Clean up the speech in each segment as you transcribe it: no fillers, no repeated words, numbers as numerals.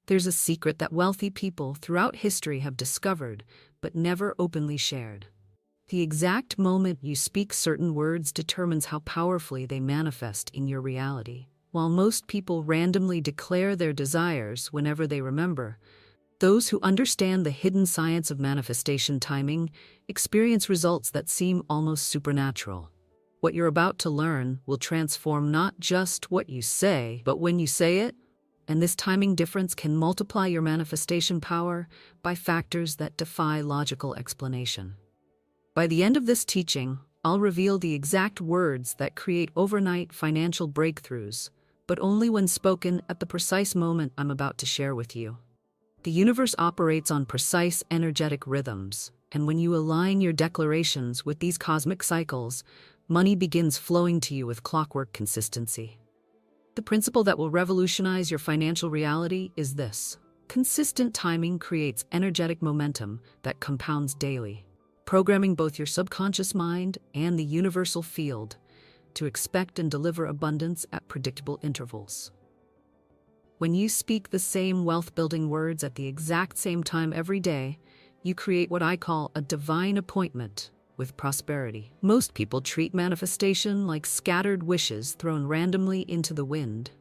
There's a secret that wealthy people throughout history have discovered, but never openly shared. The exact moment you speak certain words determines how powerfully they manifest in your reality. While most people randomly declare their desires whenever they remember, those who understand the hidden science of manifestation timing experience results that seem almost supernatural. What you're about to learn will transform not just what you say, but when you say it, and this timing difference can multiply your manifestation power by factors that defy logical explanation. By the end of this teaching, I'll reveal the exact words that create overnight financial breakthroughs, but only when spoken at the precise moment I'm about to share with you. The universe operates on precise energetic rhythms, and when you align your declarations with these cosmic cycles, money begins flowing to you with clockwork consistency. The principle that will revolutionize your financial reality is this: consistent timing creates energetic momentum that compounds daily, programming both your subconscious mind and the universal field to expect and deliver abundance at predictable intervals. When you speak the same wealth-building words at the exact same time every day, you create what I call a divine appointment with prosperity. Most people treat manifestation like scattered wishes thrown randomly into the wind.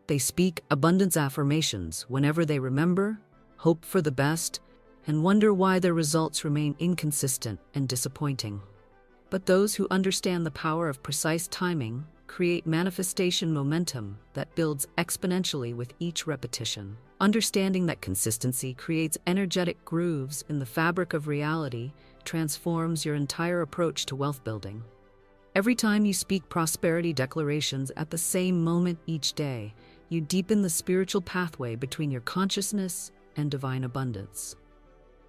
They speak abundance affirmations whenever they remember, hope for the best, and wonder why their results remain inconsistent and disappointing. But those who understand the power of precise timing create manifestation momentum that builds exponentially with each repetition. Understanding that consistency creates energetic grooves in the fabric of reality transforms your entire approach to wealth building. Every time you speak prosperity declarations at the same moment each day, you deepen the spiritual pathway between your consciousness and divine abundance.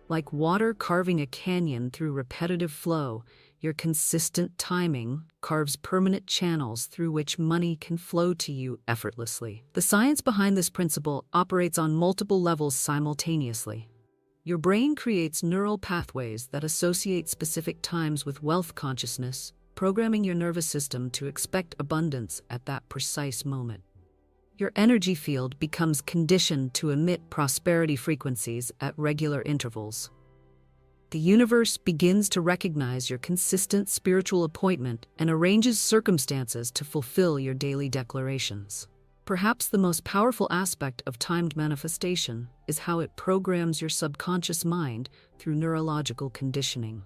Like water carving a canyon through repetitive flow, your consistent timing carves permanent channels through which money can flow to you effortlessly. The science behind this principle operates on multiple levels simultaneously. Your brain creates neural pathways that associate specific times with wealth consciousness, programming your nervous system to expect abundance at that precise moment. Your energy field becomes conditioned to emit prosperity frequencies at regular intervals. The universe begins to recognize your consistent spiritual appointment and arranges circumstances to fulfill your daily declarations. Perhaps the most powerful aspect of timed manifestation is how it programs your subconscious mind through neurological conditioning.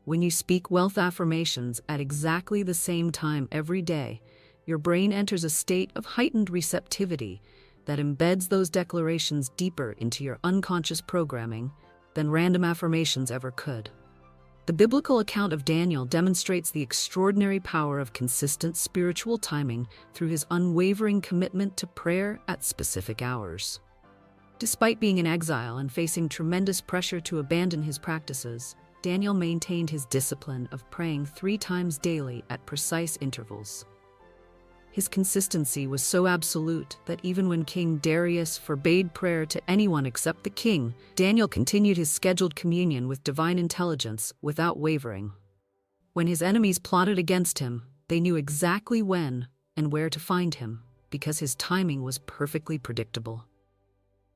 When you speak wealth affirmations at exactly the same time every day, your brain enters a state of heightened receptivity that embeds those declarations deeper into your unconscious programming than random affirmations ever could. The biblical account of Daniel demonstrates the extraordinary power of consistent spiritual timing through his unwavering commitment to prayer at specific hours. Despite being in exile and facing tremendous pressure to abandon his practices, Daniel maintained his discipline of praying 3 times daily at precise intervals. His consistency was so absolute that even when King Darius forbade prayer to anyone except the king, Daniel continued his scheduled communion with divine intelligence without wavering. When his enemies plotted against him, they knew exactly when and where to find him, because his timing was perfectly predictable.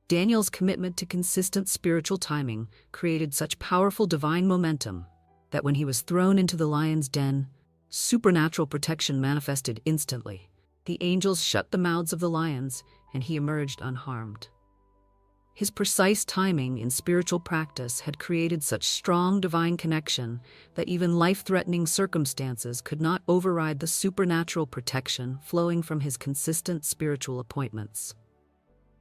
Daniel's commitment to consistent spiritual timing created such powerful divine momentum that when he was thrown into the lion's den, supernatural protection manifested instantly. The angels shut the mouths of the lions, and he emerged unharmed. His precise timing in spiritual practice had created such strong divine connection that even life-threatening circumstances could not override the supernatural protection flowing from his consistent spiritual appointments.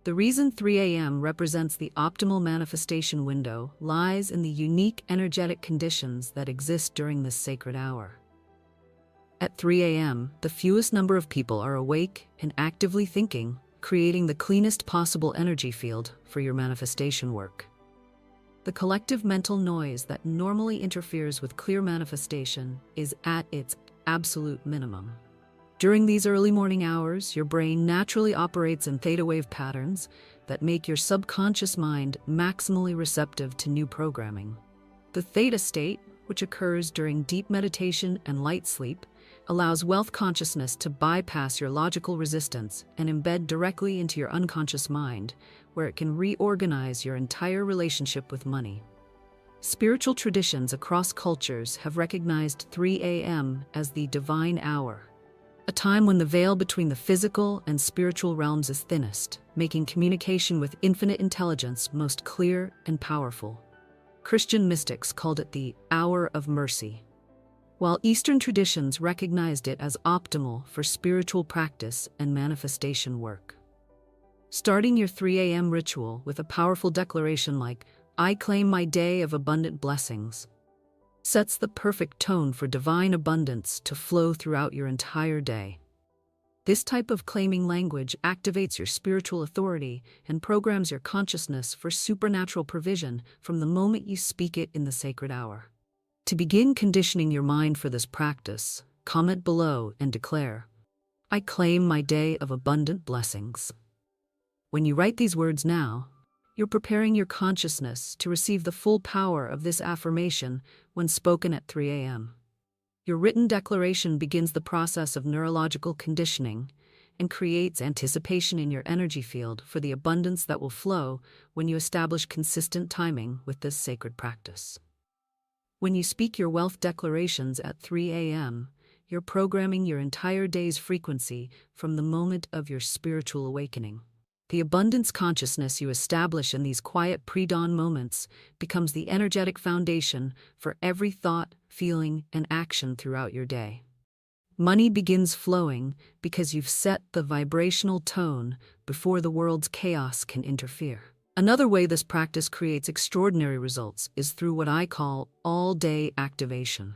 The reason 3 a.m. represents the optimal manifestation window lies in the unique energetic conditions that exist during this sacred hour. At 3 a.m., the fewest number of people are awake and actively thinking, creating the cleanest possible energy field for your manifestation work. The collective mental noise that normally interferes with clear manifestation is at its absolute minimum. During these early morning hours, your brain naturally operates in theta wave patterns that make your subconscious mind maximally receptive to new programming. The theta state, which occurs during deep meditation and light sleep, allows wealth consciousness to bypass your logical resistance and embed directly into your unconscious mind, where it can reorganize your entire relationship with money. Spiritual traditions across cultures have recognized 3 a.m. as the divine hour, a time when the veil between the physical and spiritual realms is thinnest, making communication with infinite intelligence most clear and powerful. Christian mystics called it the hour of mercy, while Eastern traditions recognized it as optimal for spiritual practice and manifestation work. Starting your 3 a.m. ritual with a powerful declaration like, "I claim my day of abundant blessings," sets the perfect tone for divine abundance to flow throughout your entire day. This type of claiming language activates your spiritual authority and programs your consciousness for supernatural provision from the moment you speak it in the sacred hour. To begin conditioning your mind for this practice, comment below and declare, "I claim my day of abundant blessings." When you write these words now, you're preparing your consciousness to receive the full power of this affirmation when spoken at 3 a.m. Your written declaration begins the process of neurological conditioning and creates anticipation in your energy field for the abundance that will flow when you establish consistent timing with this sacred practice. When you speak your wealth declarations at 3 a.m., you're programming your entire day's frequency from the moment of your spiritual awakening. The abundance consciousness you establish in these quiet pre-dawn moments becomes the energetic foundation for every thought, feeling, and action throughout your day. Money begins flowing because you've set the vibrational tone before the world's chaos can interfere. Another way this practice creates extraordinary results is through what I call all-day activation.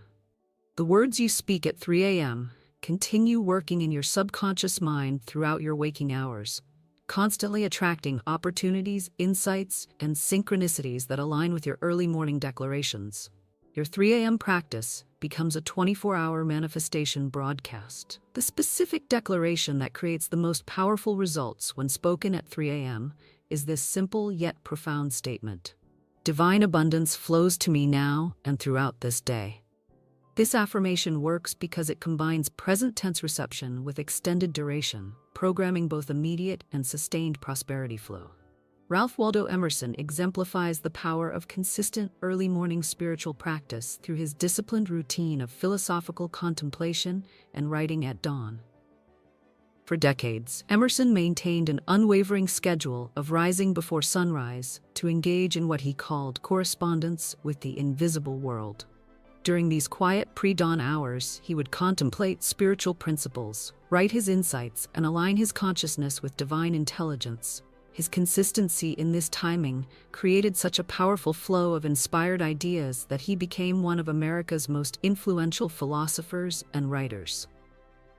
The words you speak at 3 a.m. continue working in your subconscious mind throughout your waking hours, constantly attracting opportunities, insights, and synchronicities that align with your early morning declarations. Your 3 a.m. practice becomes a 24-hour manifestation broadcast. The specific declaration that creates the most powerful results when spoken at 3 a.m. is this simple yet profound statement: "Divine abundance flows to me now and throughout this day." This affirmation works because it combines present tense reception with extended duration, programming both immediate and sustained prosperity flow. Ralph Waldo Emerson exemplifies the power of consistent early morning spiritual practice through his disciplined routine of philosophical contemplation and writing at dawn. For decades, Emerson maintained an unwavering schedule of rising before sunrise to engage in what he called correspondence with the invisible world. During these quiet pre-dawn hours, he would contemplate spiritual principles, write his insights, and align his consciousness with divine intelligence. His consistency in this timing created such a powerful flow of inspired ideas that he became one of America's most influential philosophers and writers.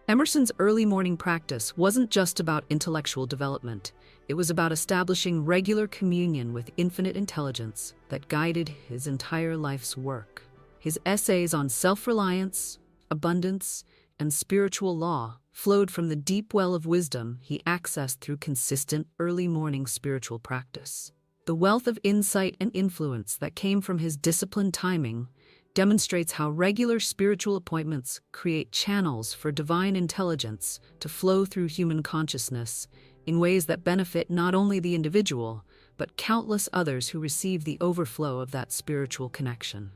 Emerson's early morning practice wasn't just about intellectual development. It was about establishing regular communion with infinite intelligence that guided his entire life's work. His essays on self-reliance, abundance, and spiritual law flowed from the deep well of wisdom he accessed through consistent early morning spiritual practice. The wealth of insight and influence that came from his disciplined timing demonstrates how regular spiritual appointments create channels for divine intelligence to flow through human consciousness in ways that benefit not only the individual, but countless others who receive the overflow of that spiritual connection.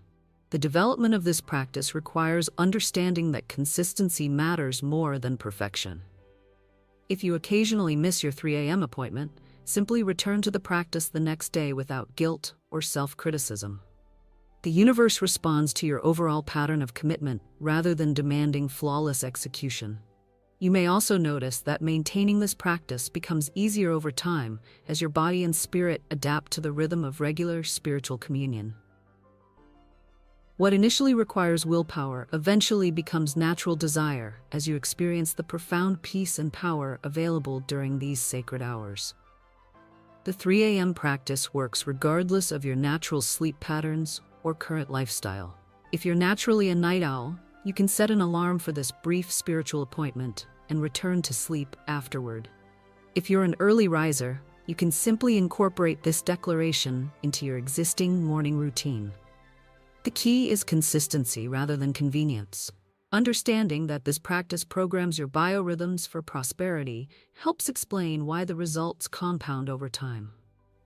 The development of this practice requires understanding that consistency matters more than perfection. If you occasionally miss your 3 a.m. appointment, simply return to the practice the next day without guilt or self-criticism. The universe responds to your overall pattern of commitment rather than demanding flawless execution. You may also notice that maintaining this practice becomes easier over time as your body and spirit adapt to the rhythm of regular spiritual communion. What initially requires willpower eventually becomes natural desire as you experience the profound peace and power available during these sacred hours. The 3 a.m. practice works regardless of your natural sleep patterns or current lifestyle. If you're naturally a night owl, you can set an alarm for this brief spiritual appointment and return to sleep afterward. If you're an early riser, you can simply incorporate this declaration into your existing morning routine. The key is consistency rather than convenience. Understanding that this practice programs your biorhythms for prosperity helps explain why the results compound over time.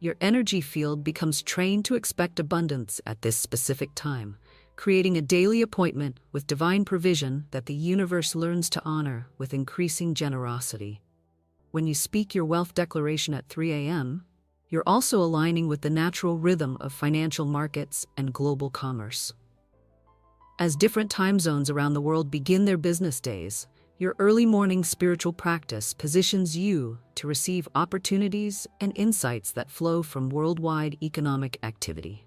Your energy field becomes trained to expect abundance at this specific time, creating a daily appointment with divine provision that the universe learns to honor with increasing generosity. When you speak your wealth declaration at 3 a.m., you're also aligning with the natural rhythm of financial markets and global commerce. As different time zones around the world begin their business days, your early morning spiritual practice positions you to receive opportunities and insights that flow from worldwide economic activity.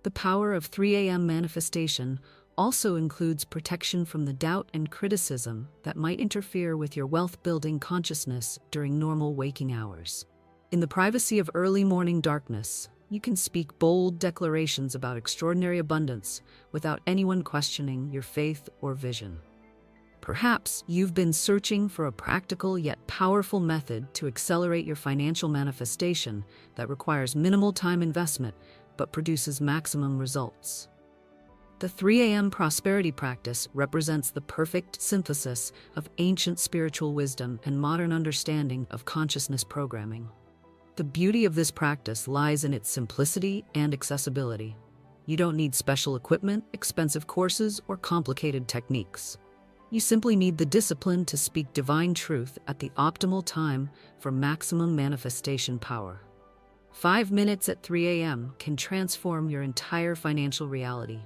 The power of 3 a.m. manifestation also includes protection from the doubt and criticism that might interfere with your wealth-building consciousness during normal waking hours. In the privacy of early morning darkness, you can speak bold declarations about extraordinary abundance without anyone questioning your faith or vision. Perhaps you've been searching for a practical yet powerful method to accelerate your financial manifestation that requires minimal time investment but produces maximum results. The 3 a.m. prosperity practice represents the perfect synthesis of ancient spiritual wisdom and modern understanding of consciousness programming. The beauty of this practice lies in its simplicity and accessibility. You don't need special equipment, expensive courses, or complicated techniques. You simply need the discipline to speak divine truth at the optimal time for maximum manifestation power. 5 minutes at 3 a.m. can transform your entire financial reality.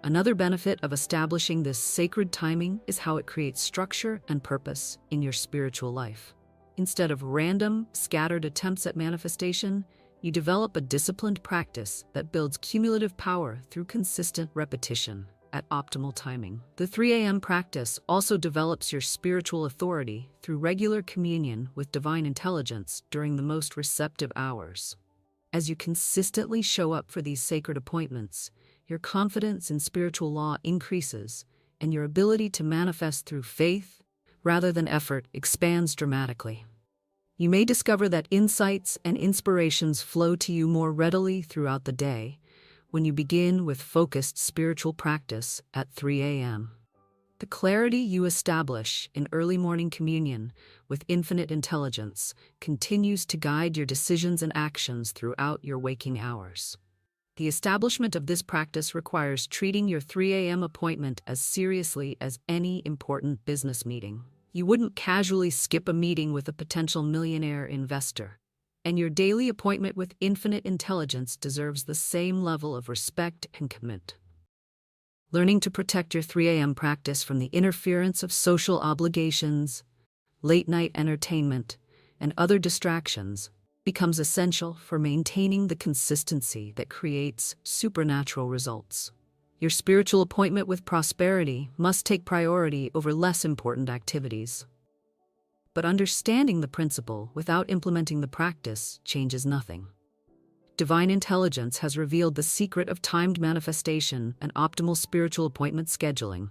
Another benefit of establishing this sacred timing is how it creates structure and purpose in your spiritual life. Instead of random, scattered attempts at manifestation, you develop a disciplined practice that builds cumulative power through consistent repetition at optimal timing. The 3 a.m. practice also develops your spiritual authority through regular communion with divine intelligence during the most receptive hours. As you consistently show up for these sacred appointments, your confidence in spiritual law increases, and your ability to manifest through faith rather than effort expands dramatically. You may discover that insights and inspirations flow to you more readily throughout the day when you begin with focused spiritual practice at 3 a.m. The clarity you establish in early morning communion with infinite intelligence continues to guide your decisions and actions throughout your waking hours. The establishment of this practice requires treating your 3 a.m. appointment as seriously as any important business meeting. You wouldn't casually skip a meeting with a potential millionaire investor, and your daily appointment with infinite intelligence deserves the same level of respect and commitment. Learning to protect your 3 a.m. practice from the interference of social obligations, late-night entertainment, and other distractions becomes essential for maintaining the consistency that creates supernatural results. Your spiritual appointment with prosperity must take priority over less important activities. But understanding the principle without implementing the practice changes nothing. Divine intelligence has revealed the secret of timed manifestation and optimal spiritual appointment scheduling,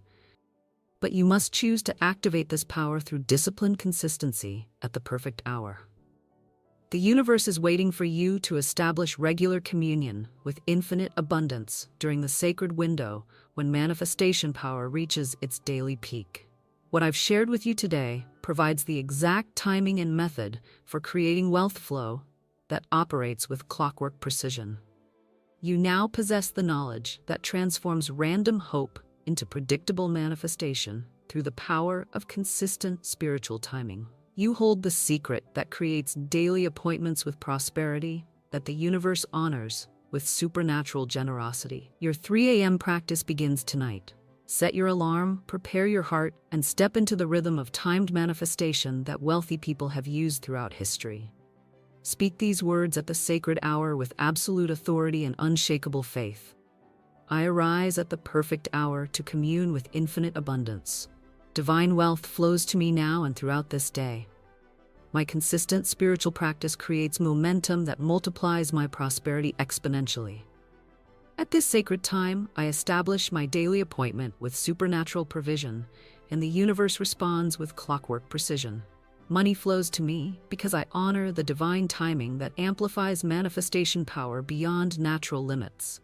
but you must choose to activate this power through disciplined consistency at the perfect hour. The universe is waiting for you to establish regular communion with infinite abundance during the sacred window when manifestation power reaches its daily peak. What I've shared with you today provides the exact timing and method for creating wealth flow that operates with clockwork precision. You now possess the knowledge that transforms random hope into predictable manifestation through the power of consistent spiritual timing. You hold the secret that creates daily appointments with prosperity that the universe honors with supernatural generosity. Your 3 a.m. practice begins tonight. Set your alarm, prepare your heart, and step into the rhythm of timed manifestation that wealthy people have used throughout history. Speak these words at the sacred hour with absolute authority and unshakable faith. I arise at the perfect hour to commune with infinite abundance. Divine wealth flows to me now and throughout this day. My consistent spiritual practice creates momentum that multiplies my prosperity exponentially. At this sacred time, I establish my daily appointment with supernatural provision, and the universe responds with clockwork precision. Money flows to me because I honor the divine timing that amplifies manifestation power beyond natural limits.